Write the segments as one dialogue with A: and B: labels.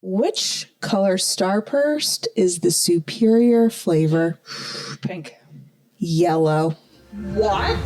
A: Which color Starburst is the superior flavor?
B: Pink.
A: Yellow.
B: What?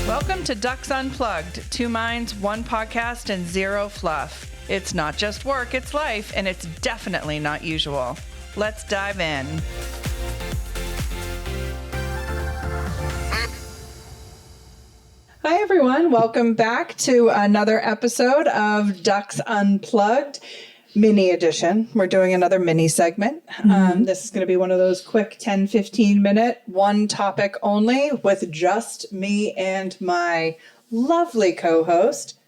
C: Welcome to Ducks Unplugged. 2 minds, 1 podcast, and 0 fluff. It's not just work, it's life, and it's definitely not usual. Let's dive in. Hi, everyone. Welcome back to another episode of Ducks Unplugged. Mini edition. We're doing another mini segment. This is going to be one of those quick 10-15 minute, one topic only with just me and my lovely co-host,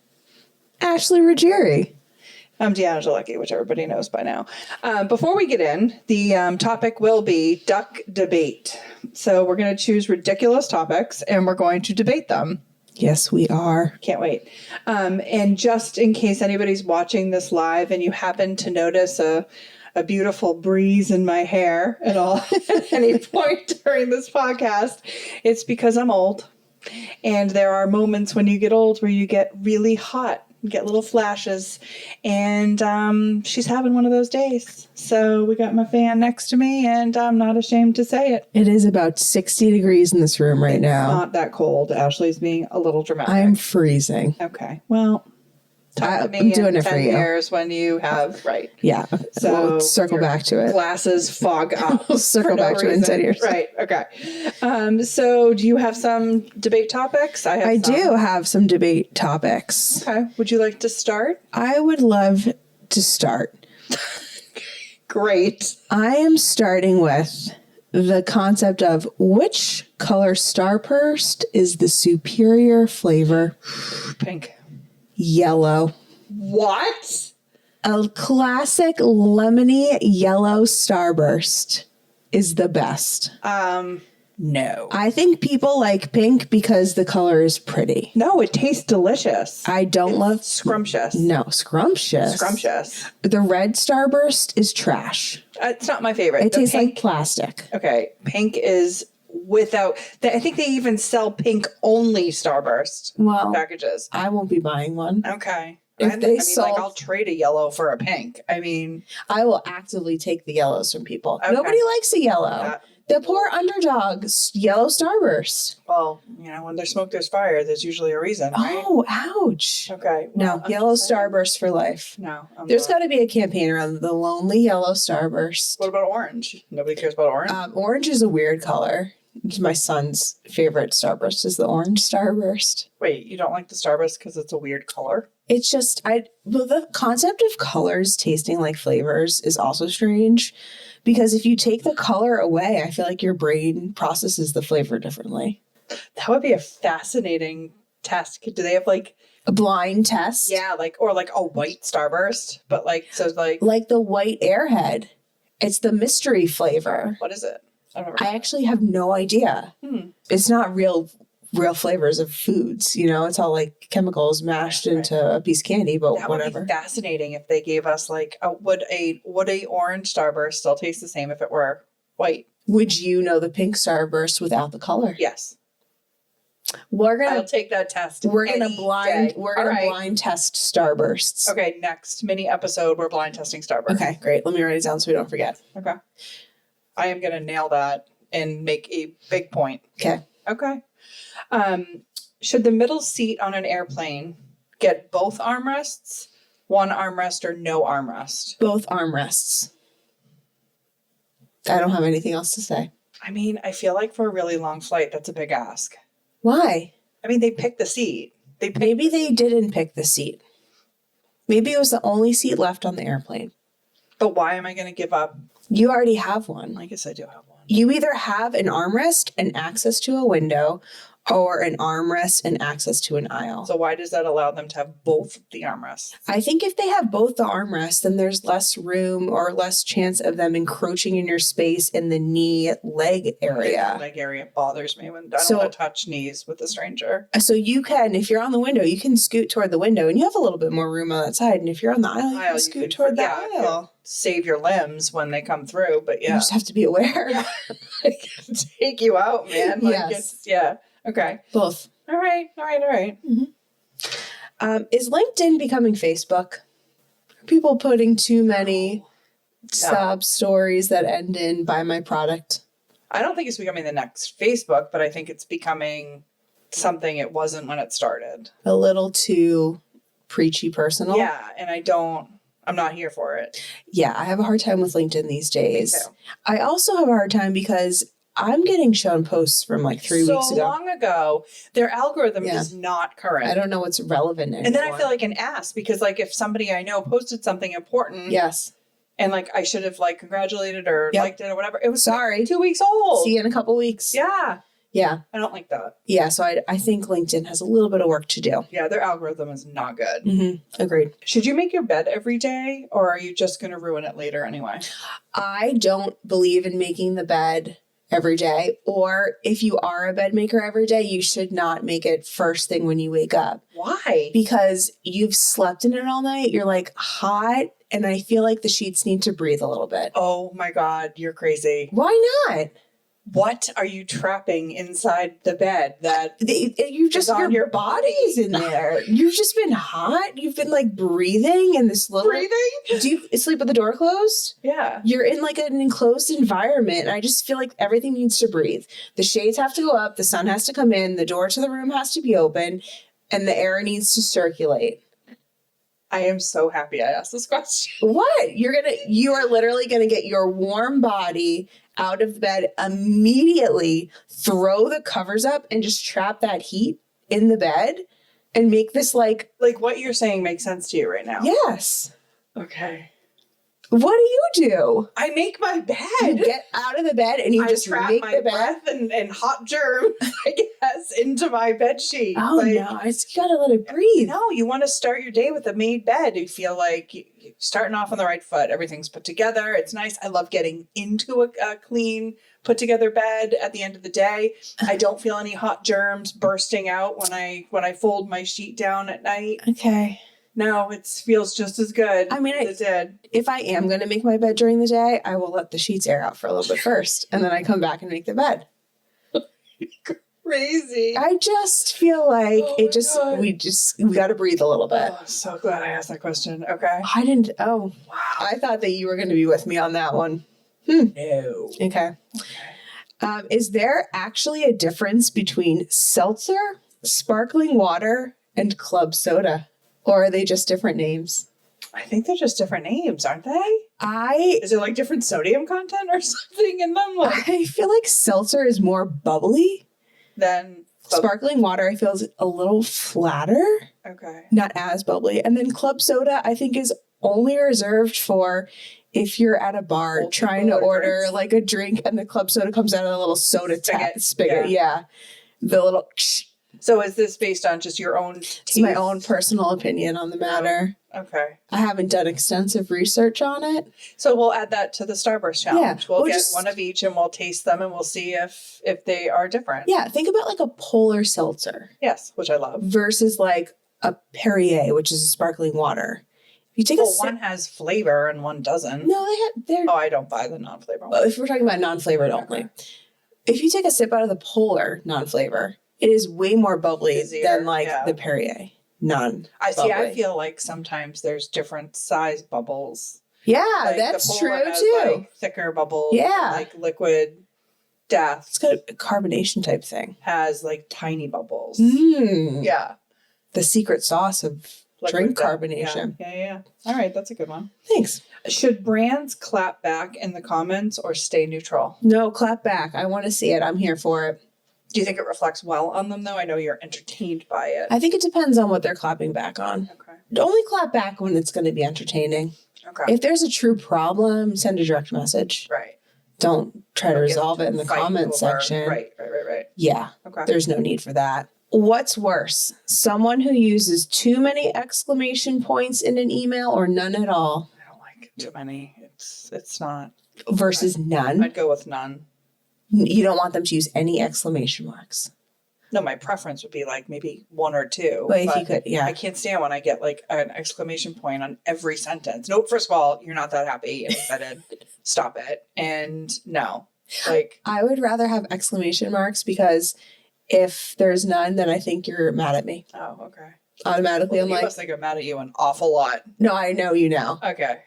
A: Ashley Ruggieri.
C: I'm Deanna, which everybody knows by now. Before we get in, the topic will be duck debate. So we're going to choose ridiculous topics and we're going to debate them.
A: Yes, we are.
C: Can't wait. And just in case anybody's watching this live and you happen to notice a beautiful breeze in my hair at all at any point during this podcast, it's because I'm old. And there are moments when you get old where you get really hot, get little flashes. And she's having one of those days. So we got my fan next to me and I'm not ashamed to say it.
A: It is about 60 degrees in this room right now.
C: Not that cold. Ashley's being a little dramatic.
A: I'm freezing.
C: Okay. Well, talk to me
A: I'm doing
C: in
A: it for
C: 10
A: you.
C: years when you have, right.
A: Yeah.
C: So
A: we'll circle back to it.
C: Glasses fog up.
A: We'll circle back to it in 10 years.
C: Right. Okay. So do you have some debate topics?
A: I do have some debate topics.
C: Okay. Would you like to start?
A: I would love to start.
C: Great.
A: I am starting with the concept of which color Starburst is the superior flavor?
C: Pink.
A: Yellow.
C: What?
A: A classic lemony yellow Starburst is the best.
C: No.
A: I think people like pink because the color is pretty.
C: No, it tastes delicious.
A: I don't love
C: Scrumptious.
A: No, scrumptious.
C: Scrumptious.
A: The red Starburst is trash.
C: It's not my favorite.
A: It
C: The
A: tastes
C: pink,
A: like plastic.
C: okay. Pink is without, I think they even sell pink only Starburst
A: Well,
C: packages.
A: I won't be buying one.
C: Okay.
A: If they sold-
C: I'll trade a yellow for a pink. I mean,
A: I will actively take the yellows from people.
C: Okay.
A: Nobody likes a yellow. The poor underdogs, yellow Starburst.
C: well, when there's smoke, there's fire. There's usually a reason, right?
A: Oh, ouch.
C: Okay.
A: No,
C: well, I'm
A: yellow
C: just saying.
A: Starburst for life.
C: No.
A: There's got to be a campaign around the lonely yellow Starburst.
C: What about orange? Nobody cares about orange?
A: Orange is a weird color. It's my son's favorite Starburst is the orange Starburst.
C: Wait, you don't like the Starburst because it's a weird color?
A: It's just, the concept of colors tasting like flavors is also strange because if you take the color away, I feel like your brain processes the flavor differently.
C: That would be a fascinating test. Do they have like
A: A blind test?
C: yeah, or a white Starburst, but like
A: Like the white Airhead. It's the mystery flavor.
C: what is it? I don't
A: I
C: remember.
A: actually have no idea. It's not real flavors of foods, it's all like chemicals mashed into a piece of candy, but
C: That
A: whatever.
C: would be fascinating if they gave us would a orange Starburst still taste the same if it were white?
A: Would you know the pink Starburst without the color?
C: Yes.
A: We're
C: I'll
A: gonna
C: take that test.
A: we're gonna
C: any
A: blind
C: day.
A: we're
C: All
A: gonna
C: right.
A: blind test Starbursts.
C: Okay, next mini episode we're blind testing Starburst.
A: Okay, great. Let me write it down so we don't forget.
C: Okay. I am gonna nail that and make a big point.
A: Okay.
C: Okay. Should the middle seat on an airplane get both armrests, one armrest, or no armrest?
A: Both armrests. I don't have anything else to say.
C: I mean, I feel like for a really long flight, that's a big ask.
A: Why?
C: I mean, they picked the seat.
A: Maybe they didn't pick the seat. Maybe it was the only seat left on the airplane.
C: But why am I going to give up?
A: You already have one.
C: I guess I do have one.
A: You either have an armrest and access to a window or an armrest and access to an aisle.
C: So why does that allow them to have both the armrests?
A: I think if they have both the armrests, then there's less room or less chance of them encroaching in your space in the knee leg area.
C: Leg area bothers me when I don't
A: So-
C: want to touch knees with a stranger.
A: So you can, if you're on the window, you can scoot toward the window and you have a little bit more room on that side. And if you're on the aisle, you can scoot toward the aisle.
C: Save your limbs when they come through, but
A: You
C: yeah.
A: just have to be aware.
C: Yeah. Take you out, man.
A: Yes.
C: Okay.
A: Both.
C: All right.
A: Is LinkedIn becoming Facebook? People putting too many sob stories that end in buy my product.
B: I don't think it's becoming the next Facebook, but I think it's becoming something it wasn't when it started.
A: A little too preachy personal.
B: Yeah, and I'm not here for it.
A: Yeah, I have a hard time with LinkedIn these days.
B: Me too.
A: I also have a hard time because I'm getting shown posts from like 3 weeks ago.
B: So long ago, their algorithm is not current.
A: I don't know what's relevant anymore.
B: And then I feel like an ass because like if somebody I know posted something important.
A: Yes.
B: And like I should have like congratulated or liked it or whatever. It was
A: sorry.
B: 2 weeks old.
A: See you in a couple weeks.
B: Yeah.
A: Yeah.
B: I don't like that.
A: Yeah. So I think LinkedIn has a little bit of work to do.
B: Yeah. Their algorithm is not good.
A: Mm-hmm. Agreed.
B: Should you make your bed every day or are you just going to ruin it later anyway?
A: I don't believe in making the bed every day. Or if you are a bed maker every day, you should not make it first thing when you wake up.
B: Why?
A: Because you've slept in it all night. You're like hot. And I feel like the sheets need to breathe a little bit.
B: Oh my God, you're crazy.
A: Why not?
B: What are you trapping inside the bed that
A: you just your body's in there? You've just been hot. You've been like breathing in this little.
B: breathing?
A: Do you sleep with the door closed?
B: Yeah.
A: You're in like an enclosed environment. And I just feel like everything needs to breathe. The shades have to go up. The sun has to come in. The door to the room has to be open, and the air needs to circulate.
B: I am so happy I asked this question.
A: What? You are literally gonna get your warm body out of bed immediately, throw the covers up, and just trap that heat in the bed and make this like
B: what you're saying makes sense to you right now.
A: Yes.
B: Okay.
A: What do you do?
B: I make my bed.
A: You get out of the bed and you just
B: trap
A: make
B: my
A: the bed.
B: breath and hot germs, I guess, into my bed sheet.
A: Oh no, you gotta let it breathe.
B: No, you want to start your day with a made bed. You feel like you're starting off on the right foot. Everything's put together. It's nice. I love getting into a clean, put together bed at the end of the day. I don't feel any hot germs bursting out when I fold my sheet down at night.
A: Okay.
B: No, it feels just as good.
A: I mean,
B: as it did.
A: If I am going to make my bed during the day, I will let the sheets air out for a little bit first, and then I come back and make the bed.
B: Crazy.
A: I just feel like we got to breathe a little bit.
B: Oh, I'm so glad I asked that question. Okay.
A: I didn't. Oh,
B: Wow.
A: I thought that you were going to be with me on that one.
B: No.
A: Okay. Is there actually a difference between seltzer, sparkling water, and club soda? Or are they just different names?
B: I think they're just different names, aren't they?
A: I
B: Is it like different sodium content or something in them?
A: I feel like seltzer is more bubbly.
B: Then
A: Sparkling water, I feel, is a little flatter.
B: Okay.
A: Not as bubbly. And then club soda, I think, is only reserved for if you're at a bar trying to order
B: drinks.
A: like a drink and the club soda comes out of the little soda spigot.
B: Yeah.
A: Yeah. The little...
B: So is this based on just your own taste?
A: It's my own personal opinion on the matter.
B: Okay.
A: I haven't done extensive research on it.
B: So we'll add that to the Starburst challenge.
A: Yeah,
B: We'll
A: we'll
B: get
A: just-
B: one of each and we'll taste them and we'll see if they are different.
A: Yeah, think about like a polar seltzer
B: Yes, which I love.
A: versus like a Perrier, which is a sparkling water. If you take a sip,
B: one has flavor and one doesn't.
A: no, they're.
B: Oh, I don't buy the non-flavor
A: Well,
B: one.
A: if we're talking about non-flavored only, if you take a sip out of the polar non-flavor, it is way more bubbly
B: Easier,
A: than like
B: yeah.
A: the Perrier non.
B: I see. I feel like sometimes there's different size bubbles.
A: Yeah,
B: Like
A: that's
B: the
A: true
B: Polar has,
A: too.
B: Like thicker bubbles.
A: Yeah.
B: Like liquid death
A: It's got a carbonation type thing.
B: has like tiny bubbles.
A: Mm.
B: Yeah.
A: The secret sauce of drink
B: Death.
A: carbonation.
B: Yeah. All right, that's a good one.
A: Thanks.
B: Should brands clap back in the comments or stay neutral?
A: No, clap back. I want to see it. I'm here for it.
B: Do you think it reflects well on them, though? I know you're entertained by it.
A: I think it depends on what they're clapping back on.
B: Okay.
A: Only clap back when it's going to be entertaining.
B: Okay.
A: If there's a true problem, send a direct message.
B: Right.
A: Don't try to
B: Don't
A: resolve it in the
B: fight
A: comment
B: over-
A: section.
B: Right.
A: Yeah,
B: Okay.
A: there's no need for that. What's worse, someone who uses too many exclamation points in an email or none at all
B: I don't like too many. It's not.
A: versus none?
B: I'd go with none.
A: You don't want them to use any exclamation marks.
B: No, my preference would be like maybe one or two.
A: But if you could, yeah.
B: I can't stand when I get like an exclamation point on every sentence. No, first of all, you're not that happy and excited. Stop it. And no, like
A: I would rather have exclamation marks because if there's none, then I think you're mad at me.
B: oh, okay.
A: automatically.
B: Well,
A: I'm
B: you
A: like,
B: must think I'm mad at you an awful lot.
A: no, I know you now.
B: Okay.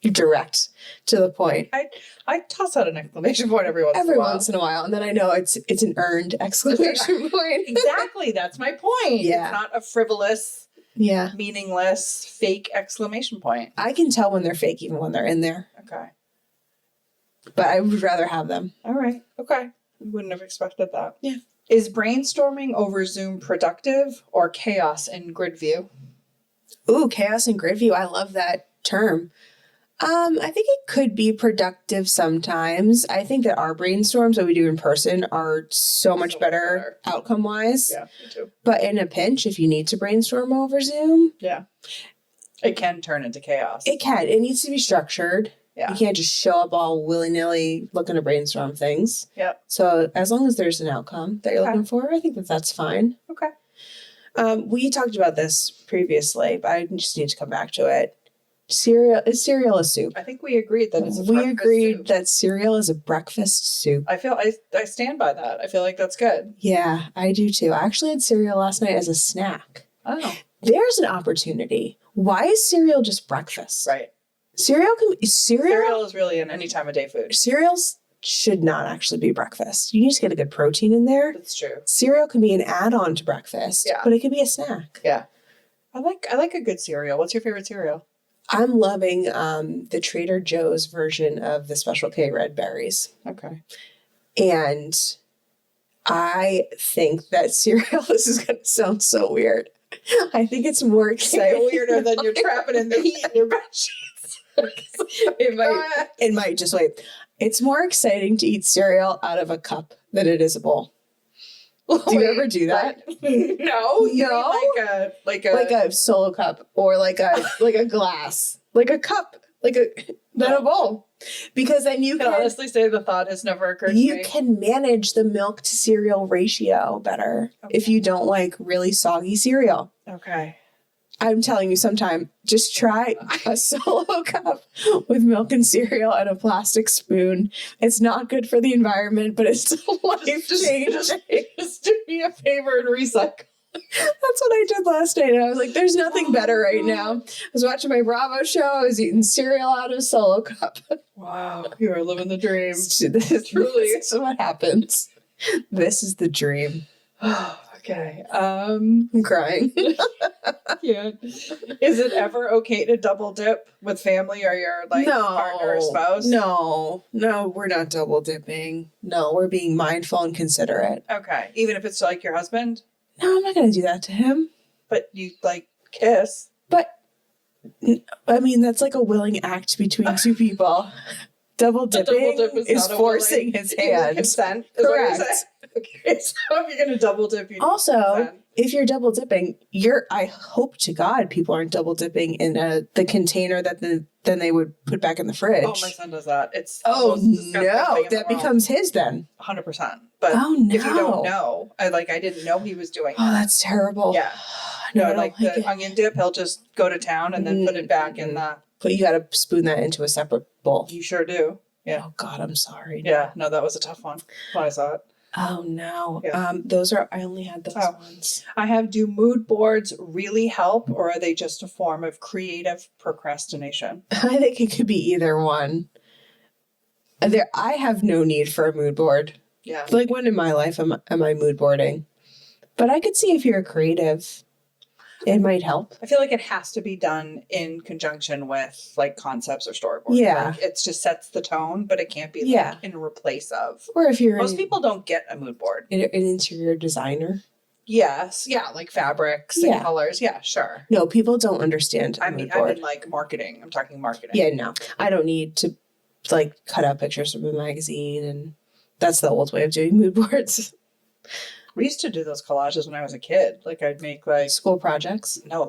A: Direct to the point.
B: I toss out an exclamation point every once
A: In a while. And then I know it's an earned exclamation point.
B: Exactly. That's my point.
A: Yeah.
B: It's not a frivolous,
A: Yeah.
B: meaningless, fake exclamation point.
A: I can tell when they're fake even when they're in there.
B: Okay.
A: But I would rather have them.
B: All right. Okay. Wouldn't have expected that.
A: Yeah.
B: Is brainstorming over Zoom productive or chaos in grid view?
A: Ooh, chaos and grid view. I love that term. I think it could be productive sometimes. I think that our brainstorms that we do in person are so much better outcome wise.
B: Yeah, me too.
A: But in a pinch, if you need to brainstorm over Zoom,
B: Yeah. It can turn into chaos.
A: it can. It needs to be structured.
B: Yeah.
A: You can't just show up all willy-nilly looking to brainstorm things.
B: Yep.
A: So as long as there's an outcome that you're looking for, I think that's fine.
B: Okay.
A: We talked about this previously, but I just need to come back to it. Cereal a soup?
B: I think we agreed that it's a
A: We
B: breakfast
A: agreed
B: soup.
A: that cereal is a breakfast soup.
B: I stand by that. I feel like that's good.
A: Yeah, I do too. I actually had cereal last night as a snack.
B: Oh.
A: There's an opportunity. Why is cereal just breakfast?
B: Right.
A: Cereal
B: Cereal is really an any time of day food.
A: Cereals should not actually be breakfast. You need to get a good protein in there.
B: That's true.
A: Cereal can be an add-on to breakfast, but it can be a snack.
B: Yeah. I like a good cereal. What's your favorite cereal?
A: I'm loving the Trader Joe's version of the Special K red berries.
B: Okay.
A: And I think that cereal, this is going to sound so weird. I think it's more exciting.
B: Weirder than you're trapping in the heat in your bed sheets.
A: It might just wait. It's more exciting to eat cereal out of a cup than it is a bowl. Do you ever do that?
B: No.
A: No.
B: Like
A: a solo cup or like a glass, like a cup, not a bowl. Because then you
B: can honestly say the thought has never occurred to me.
A: You can manage the milk to cereal ratio better if you don't like really soggy cereal.
B: Okay.
A: I'm telling you sometime, just try a solo cup with milk and cereal and a plastic spoon. It's not good for the environment, but it's life-changing.
B: Just do me a favor and recycle.
A: That's what I did last night. And I was like, there's nothing better right now. I was watching my Bravo show. I was eating cereal out of a solo cup.
B: Wow. You are living the dream.
A: This is what happens. This is the dream.
B: Okay.
A: I'm crying.
B: Yeah. Is it ever okay to double dip with family or your partner or spouse?
A: No, we're not double dipping. No, we're being mindful and considerate.
B: Okay. Even if it's like your husband?
A: No, I'm not going to do that to him.
B: But you kiss.
A: But I mean, that's like a willing act between two people. Double dipping is forcing his hand.
B: Consent.
A: Correct.
B: Okay, so if you're going to double dip, you
A: also,
B: consent.
A: If you're double dipping, I hope to God people aren't double dipping in the container that then they would put back in the fridge.
B: Oh, my son does that. It's
A: no, that becomes his then.
B: 100%. But if you don't know, I didn't know he was doing that.
A: Oh, that's terrible.
B: Yeah. No, the onion dip, he'll just go to town and then put it back in the...
A: But you got to spoon that into a separate bowl.
B: You sure do. Yeah.
A: Oh, God, I'm sorry.
B: Yeah, no, that was a tough one when I saw it.
A: Oh, no.
B: Yeah.
A: I only had those ones.
B: Do mood boards really help, or are they just a form of creative procrastination?
A: I think it could be either one. I have no need for a mood board.
B: Yeah.
A: Like, when in my life am I mood boarding? But I could see if you're creative, it might help.
B: I feel like it has to be done in conjunction with concepts or storyboards.
A: Yeah.
B: It just sets the tone, but it can't be in replace of.
A: Or if you're
B: most people don't get a mood board.
A: An interior designer.
B: Yes. Yeah. Like fabrics and colors. Yeah, sure.
A: No, people don't understand.
B: I'm in marketing. I'm talking marketing.
A: Yeah, no. I don't need to cut out pictures from a magazine, and that's the old way of doing mood boards.
B: We used to do those collages when I was a kid. I'd make
A: school projects.
B: No,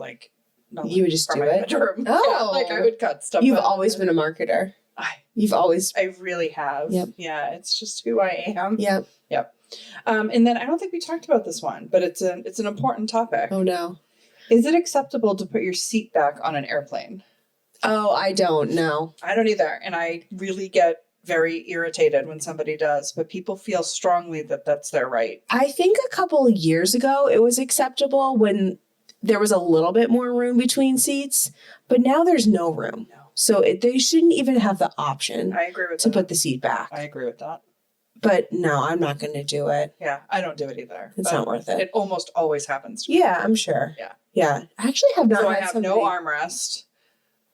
A: you would just do it.
B: Bedroom.
A: Oh,
B: yeah, I would cut stuff.
A: You've always been a marketer.
B: I really have.
A: Yep.
B: Yeah, it's just who I am.
A: Yep.
B: Yep. And then I don't think we talked about this one, but it's an important topic.
A: Oh no.
B: Is it acceptable to put your seat back on an airplane?
A: Oh, I don't know.
B: I don't either, and I really get very irritated when somebody does, but people feel strongly that that's their right.
A: I think a couple of years ago it was acceptable when there was a little bit more room between seats, but now there's no room.
B: No.
A: So they shouldn't even have the option
B: I agree with
A: to
B: that.
A: put the seat back.
B: I agree with that.
A: But no, I'm not going to do it.
B: Yeah, I don't do it either.
A: It's not worth it.
B: It almost always happens to me.
A: Yeah, I'm sure.
B: Yeah.
A: Yeah. I actually have not
B: So I
A: had
B: have
A: somebody...
B: no armrest.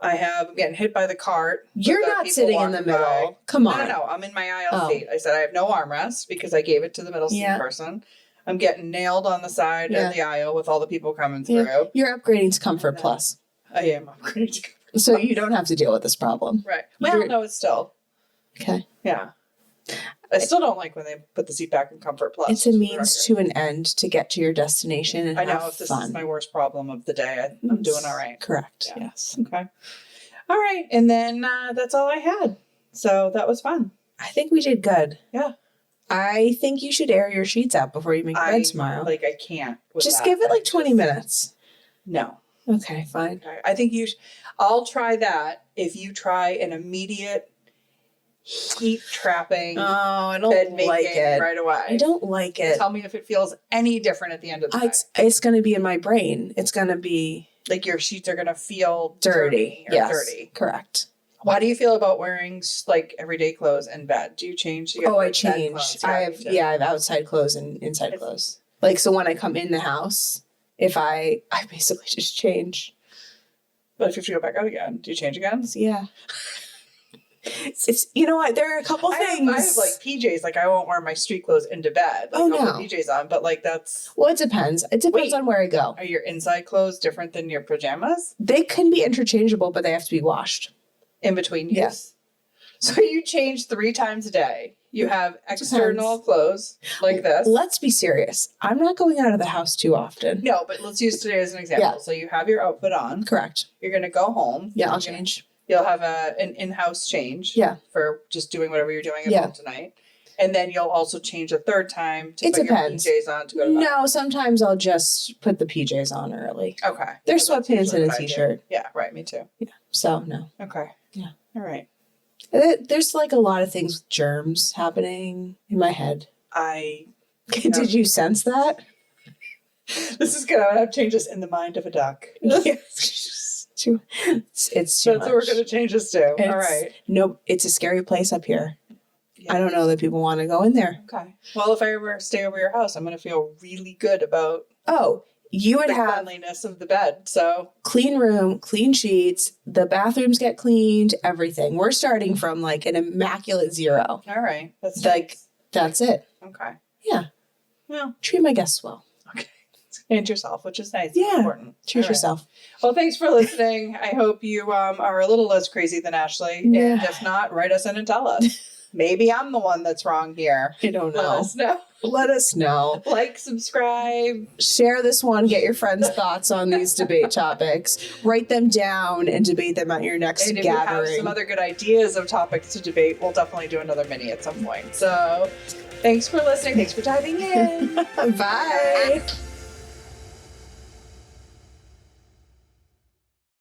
B: I have getting hit by the cart.
A: You're
B: with,
A: not
B: people
A: sitting in the
B: walking
A: middle.
B: by.
A: Come on.
B: No. I'm in my aisle
A: Oh.
B: seat. I said I have no armrest because I gave it to the middle seat
A: Yeah.
B: person. I'm getting nailed on the side
A: Yeah.
B: of the aisle with all the people coming through.
A: Yeah. You're upgrading to Comfort
B: And,
A: Plus.
B: I am upgrading.
A: So you don't have to deal with this problem.
B: Right. Well,
A: You're-
B: no, it's still.
A: Okay.
B: Yeah. I still don't like when they put the seat back in Comfort Plus.
A: It's a means to an end to get to your destination and
B: I know
A: have
B: if this
A: fun.
B: is my worst problem of the day, I'm doing all right.
A: Correct.
B: Yeah.
A: Yes.
B: Okay. All right. And then that's all I had. So that was fun.
A: I think we did good.
B: Yeah.
A: I think you should air your sheets out before you make your bed tomorrow.
B: I can't. with
A: Just
B: that.
A: give it like
B: I
A: 20
B: just-
A: minutes.
B: No.
A: Okay, fine.
B: Okay. I think I'll try that if you try an immediate heat trapping
A: Oh, I
B: bed
A: don't
B: making
A: like it.
B: right away.
A: I don't like it.
B: Tell me if it feels any different at the end of the day.
A: It's going to be in my brain. It's going to be
B: Like your sheets are going to feel
A: dirty.
B: or
A: Yes,
B: dirty.
A: correct.
B: How do you feel about wearing like everyday clothes in bed? Do you change? Do you have,
A: Oh, I
B: like, bed
A: change.
B: clothes?
A: I
B: me
A: have
B: too.
A: I have outside clothes and inside
B: It's-
A: clothes. Like so when I come in the house, if I basically just change.
B: But if you have to go back out again, do you change again?
A: So, yeah. It's you know what, there are a couple
B: I
A: things.
B: have like PJs. Like I won't wear my street clothes into bed. Like,
A: Oh,
B: I'll
A: no.
B: put PJs on, but like that's.
A: Well, it depends. It depends
B: Wait.
A: on where I go.
B: Are your inside clothes different than your pajamas?
A: They can be interchangeable, but they have to be washed.
B: In between use?
A: Yeah.
B: So you change 3 times a day. You have external clothes like this.
A: Let's be serious. I'm not going out of the house too often.
B: No, but let's use today as an example.
A: Yeah.
B: So you have your outfit on.
A: Correct.
B: You're going to go home.
A: Yeah, I'll
B: You're gonna-
A: change.
B: You'll have an in-house change.
A: Yeah.
B: For just doing whatever you're doing at
A: Yeah.
B: home tonight. And then you'll also change a third time to
A: It
B: put
A: depends.
B: your PJs on to go to bed.
A: No, sometimes I'll just put the PJs on early.
B: Okay.
A: There's
B: That's
A: sweatpants
B: usually
A: and a
B: what I do.
A: t-shirt.
B: Yeah, right. Me too.
A: So, no.
B: Okay.
A: Yeah.
B: All right.
A: There's like a lot of things with germs happening in my head.
B: I.
A: Did you sense that?
B: This is gonna have changes in the mind of a duck.
A: It's too
B: That's
A: much.
B: what we're gonna change this to. All
A: It's-
B: right.
A: No, it's a scary place up here.
B: Yeah.
A: I don't know that people want to go in there.
B: Okay. Well, if I ever stay over your house, I'm gonna feel really good about
A: Oh, you would
B: the
A: have
B: cleanliness of the bed. So
A: clean room, clean sheets, the bathrooms get cleaned, everything. We're starting from like an immaculate 0.
B: all right. That's
A: Like-
B: nice.
A: That's it.
B: Okay.
A: Yeah.
B: Well,
A: Treat my guests well.
B: okay. And yourself, which is nice.
A: Yeah.
B: It's important.
A: Treat
B: All right.
A: yourself.
B: Well, thanks for listening. I hope you are a little less crazy than Ashley.
A: Yeah.
B: And if not, write us in and tell us. Maybe I'm the one that's wrong here.
A: I don't
B: Let
A: know.
B: us know.
A: Let us know.
B: Like, subscribe.
A: Share this one. Get your friends' thoughts on these debate topics. Write them down and debate them at your next
B: And if you have
A: gathering.
B: some other good ideas of topics to debate, we'll definitely do another mini at some point. So thanks for listening. Thanks for diving in.
A: Bye.